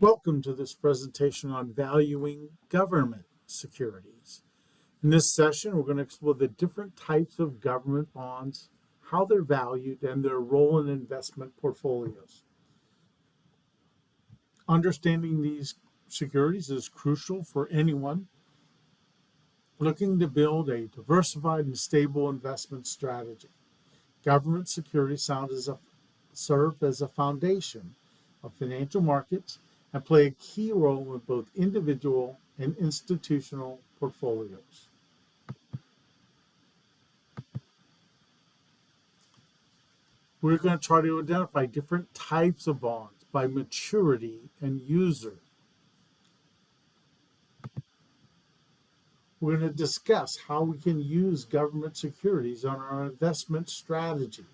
Welcome to this presentation on valuing government securities. In this session, we're going to explore the different types of government bonds, how they're valued, and their role in investment portfolios. Understanding these securities is crucial for anyone looking to build a diversified and stable investment strategy. Government securities serve as a foundation of financial markets and play a key role in both individual and institutional portfolios. We're going to try to identify different types of bonds by maturity and user. We're going to discuss how we can use government securities on our investment strategies.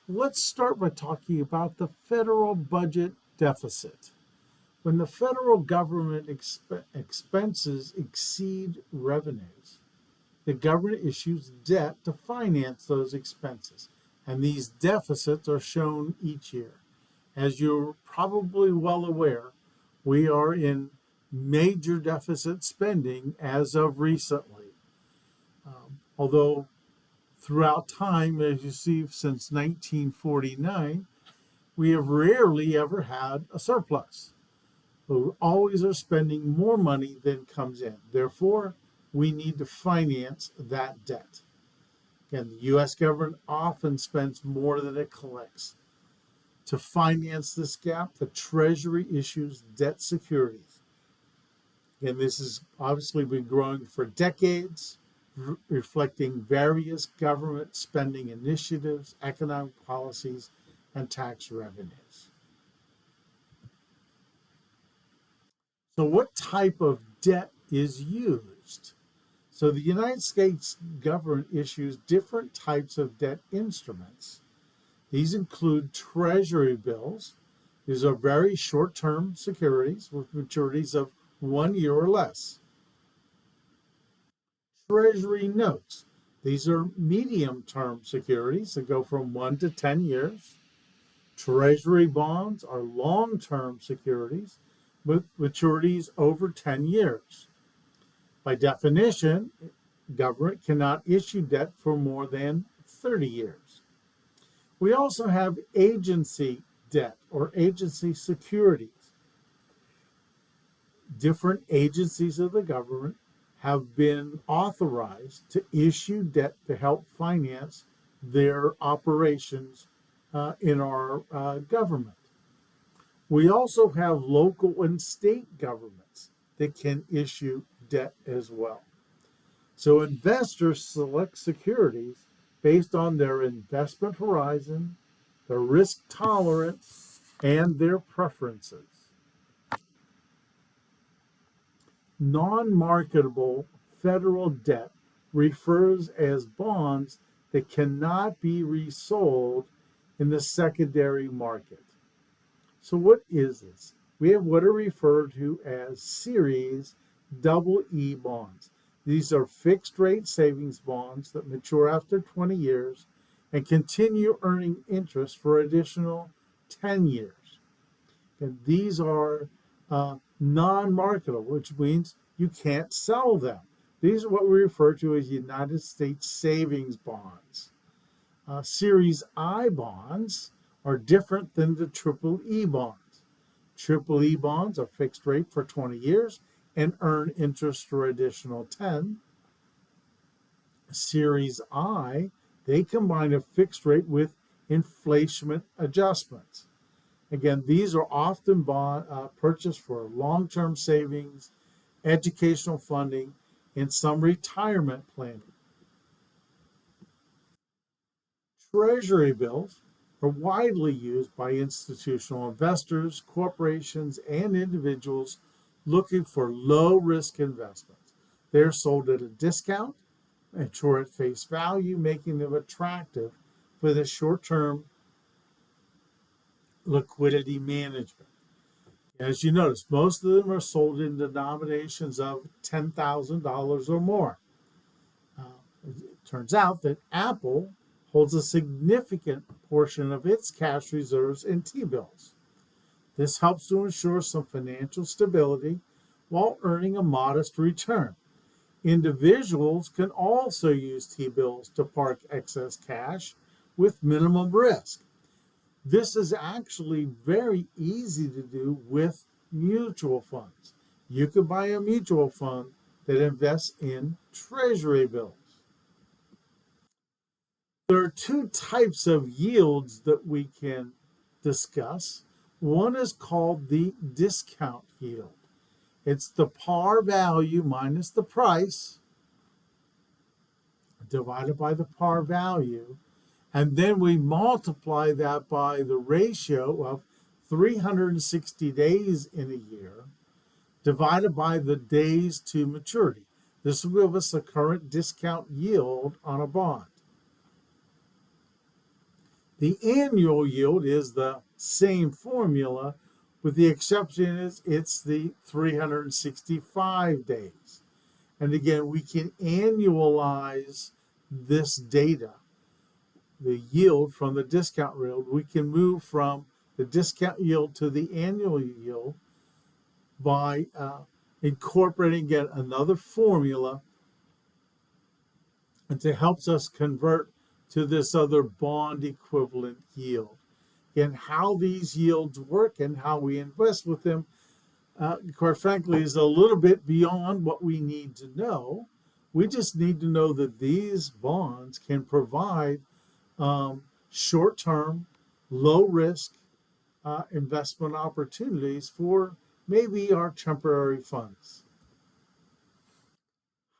Let's start by talking about the federal budget deficit. When the federal government expenses exceed revenues, the government issues debt to finance those expenses, and these deficits are shown each year. As you're probably well aware, we are in major deficit spending as of recently. Although throughout time, as you see, since 1949, we have rarely ever had a surplus. We always are spending more money than comes in. Therefore, we need to finance that debt. Again, the U.S. government often spends more than it collects. To finance this gap, the Treasury issues debt securities. And this has obviously been growing for decades, reflecting various government spending initiatives, economic policies, and tax revenues. So what type of debt is used? So the United States government issues different types of debt instruments. These include Treasury bills. These are very short-term securities with maturities of 1 year or less. Treasury notes. These are medium-term securities that go from 1 to 10 years. Treasury bonds are long-term securities with maturities over 10 years. By definition, government cannot issue debt for more than 30 years. We also have agency debt or agency securities. Different agencies of the government have been authorized to issue debt to help finance their operations in our government. We also have local and state governments that can issue debt as well. So investors select securities based on their investment horizon, their risk tolerance, and their preferences. Non-marketable federal debt refers as bonds that cannot be resold in the secondary market. So what is this? We have what are referred to as Series EE bonds. These are fixed rate savings bonds that mature after 20 years and continue earning interest for additional 10 years. And these are non-marketable, which means you can't sell them. These are what we refer to as United States savings bonds. Series I bonds are different than the EE bonds. EE bonds are fixed rate for 20 years and earn interest for additional 10. Series I, they combine a fixed rate with inflation adjustments. Again, these are often purchased for long-term savings, educational funding, and some retirement planning. Treasury bills are widely used by institutional investors, corporations, and individuals looking for low-risk investments. They're sold at a discount, mature at face value, making them attractive for the short-term liquidity management. As you notice, most of them are sold in denominations of $10,000 or more. It turns out that Apple holds a significant portion of its cash reserves in T-bills. This helps to ensure some financial stability while earning a modest return. Individuals can also use T-bills to park excess cash with minimum risk. This is actually very easy to do with mutual funds. You could buy a mutual fund that invests in treasury bills. There are two types of yields that we can discuss. One is called the discount yield. It's the par value minus the price divided by the par value. And then we multiply that by the ratio of 360 days in a year divided by the days to maturity. This will give us the current discount yield on a bond. The annual yield is the same formula, with the exception is it's the 365 days. And again, we can annualize this data, the yield from the discount yield. We can move from the discount yield to the annual yield by incorporating again another formula, and it helps us convert to this other bond equivalent yield. And how these yields work and how we invest with them, quite frankly, is a little bit beyond what we need to know. We just need to know that these bonds can provide short-term, low-risk investment opportunities for maybe our temporary funds.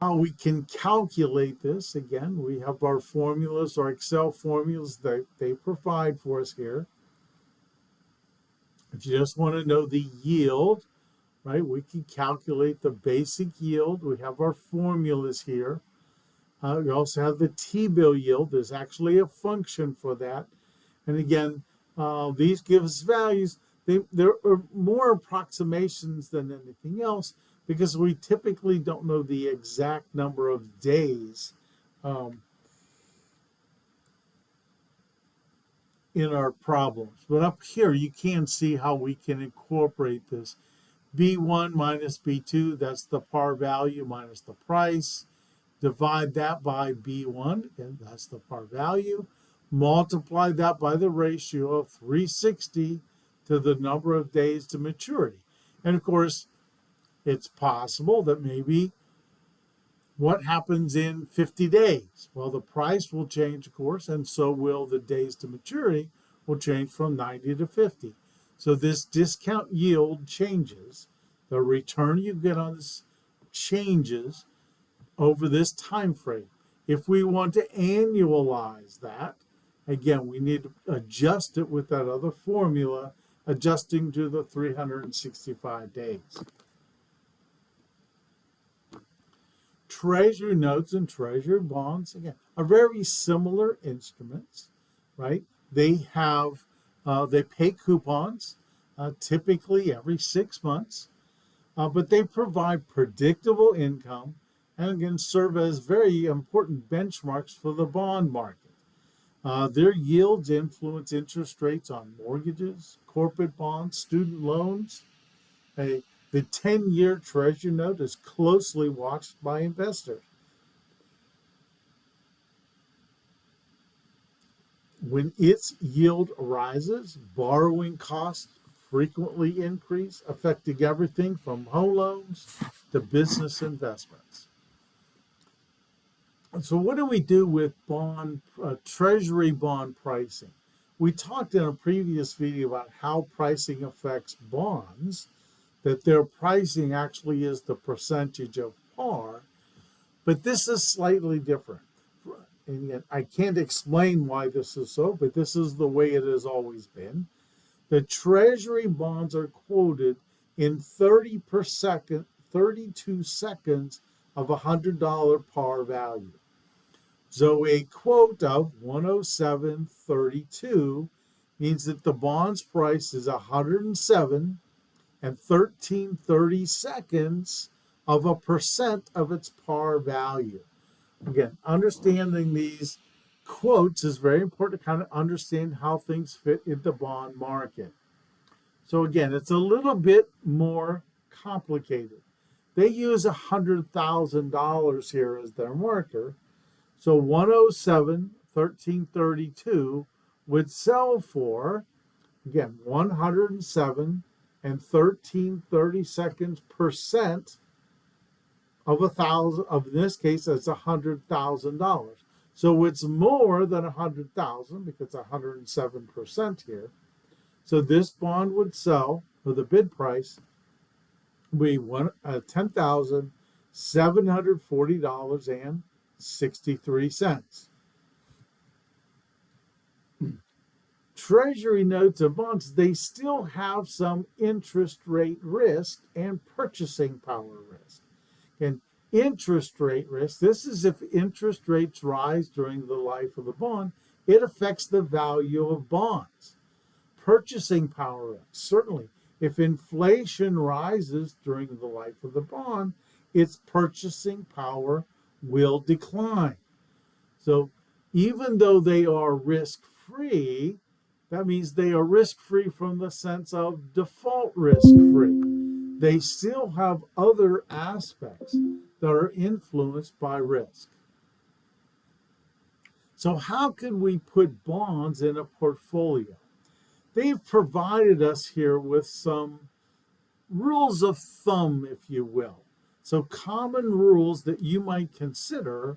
How we can calculate this, again, we have our formulas, our Excel formulas that they provide for us here. If you just want to know the yield, right, we can calculate the basic yield. We have our formulas here. We also have the T-bill yield. There's actually a function for that. And again, these give us values. There are more approximations than anything else because we typically don't know the exact number of days in our problems. But up here, you can see how we can incorporate this. B1 minus B2, that's the par value minus the price. Divide that by B1, and that's the par value. Multiply that by the ratio of 360 to the number of days to maturity. And of course, it's possible that maybe what happens in 50 days? Well, the price will change, of course, and so will the days to maturity will change from 90 to 50. So this discount yield changes. The return you get on this changes over this time frame. If we want to annualize that, again, we need to adjust it with that other formula, adjusting to the 365 days. Treasury notes and treasury bonds, again, are very similar instruments, right? They have, they pay coupons, typically every 6 months, but they provide predictable income and again serve as very important benchmarks for the bond market. Their yields influence interest rates on mortgages, corporate bonds, student loans. The 10-year treasury note is closely watched by investors. When its yield rises, borrowing costs frequently increase, affecting everything from home loans to business investments. So what do we do with treasury bond pricing? We talked in a previous video about how pricing affects bonds, that their pricing actually is the percentage of par, but this is slightly different. And yet I can't explain why this is so, but this is the way it has always been. The treasury bonds are quoted in 32 seconds of a $100 par value. So a quote of 107.32 means that the bond's price is 107 and 13/30 of a percent of its par value. Again, understanding these quotes is very important to kind of understand how things fit in the bond market. So again, it's a little bit more complicated. They use $100,000 here as their marker. So 107,1332 would sell for, again, 107 and 13/32 percent of in this case, that's $100,000. So it's more than 100,000 because 107% here. So this bond would sell for the bid price be $10,740.63. Treasury notes and bonds, they still have some interest rate risk and purchasing power risk. And interest rate risk, this is if interest rates rise during the life of the bond, it affects the value of bonds. Purchasing power risk, certainly, if inflation rises during the life of the bond, its purchasing power will decline. So even though they are risk-free, that means they are risk-free from the sense of default risk-free. They still have other aspects that are influenced by risk. So how can we put bonds in a portfolio? They've provided us here with some rules of thumb, if you will. So common rules that you might consider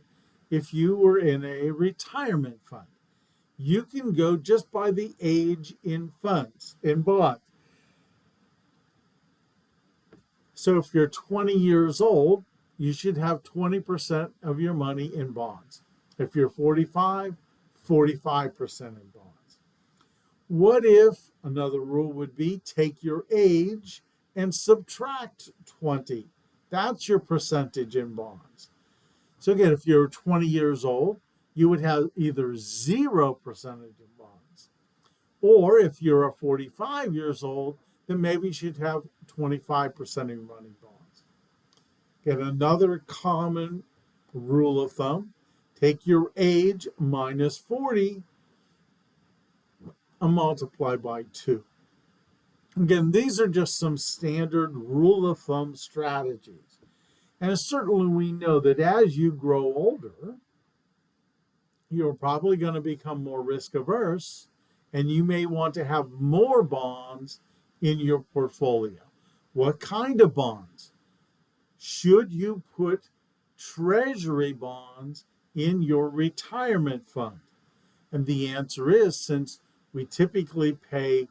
if you were in a retirement fund. You can go just by the age in funds, in bonds. So if you're 20 years old, you should have 20% of your money in bonds. If you're 45, 45% in bonds. What if, another rule would be, take your age and subtract 20. That's your percentage in bonds. So again, if you're 20 years old, you would have either 0% in bonds. Or if you're 45 years old, then maybe you should have 25% of your money in bonds. Again, another common rule of thumb, take your age minus 40 and multiply by 2. Again, these are just some standard rule of thumb strategies. And certainly we know that as you grow older, you're probably going to become more risk averse, and you may want to have more bonds in your portfolio. What kind of bonds? Should you put treasury bonds in your retirement fund? And the answer is, since we typically pay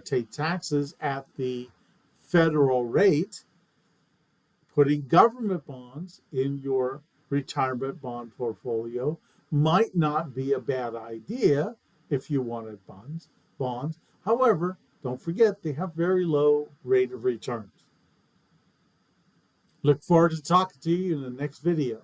take taxes at the federal rate, putting government bonds in your retirement bond portfolio might not be a bad idea if you wanted bonds. However, don't forget they have very low rate of returns. Look forward to talking to you in the next video.